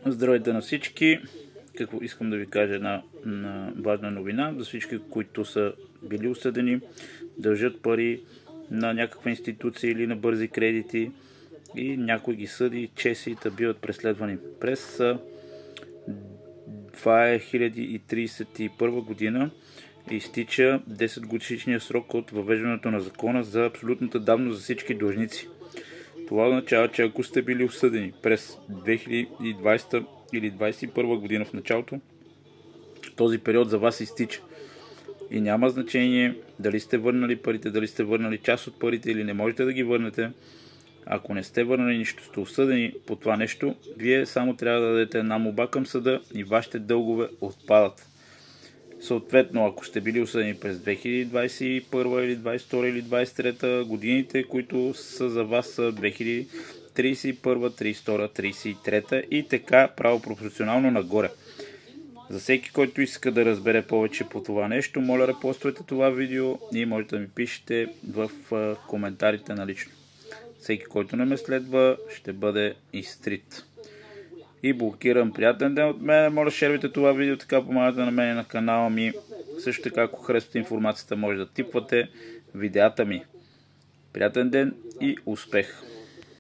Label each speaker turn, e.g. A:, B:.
A: Здравейте на всички! Какво искам да ви кажа една важна новина за всички, които са били осъдени, дължат пари на някаква институция или на бързи кредити и някой ги съди, чеси и биват преследвани. През 2031 година изтича 10 годишния срок от въвеждането на закона за абсолютната давност за всички длъжници. Това означава, че ако сте били осъдени през 2020 или 2021 година в началото, този период за вас изтича. И няма значение дали сте върнали парите, дали сте върнали част от парите или не можете да ги върнете. Ако не сте върнали нищо, сте осъдени по това нещо, вие само трябва да дадете една молба към съда и вашите дългове отпадат. Съответно, ако сте били осъдени през 2021 или 2022 или 2023 годините, които са за вас са 2031, 32, 33 и така правопропорционално нагоре. За всеки, който иска да разбере повече по това нещо, моля репоствайте това видео и можете да ми пишете в коментарите налично. Всеки, който не ме следва, ще бъде изтрит и блокиран. Приятен ден от мен, моля шервайте това видео, така помагате на мен и на канала ми. Също така, ако харесвате информацията, може да типвате видеята ми. Приятен ден и успех!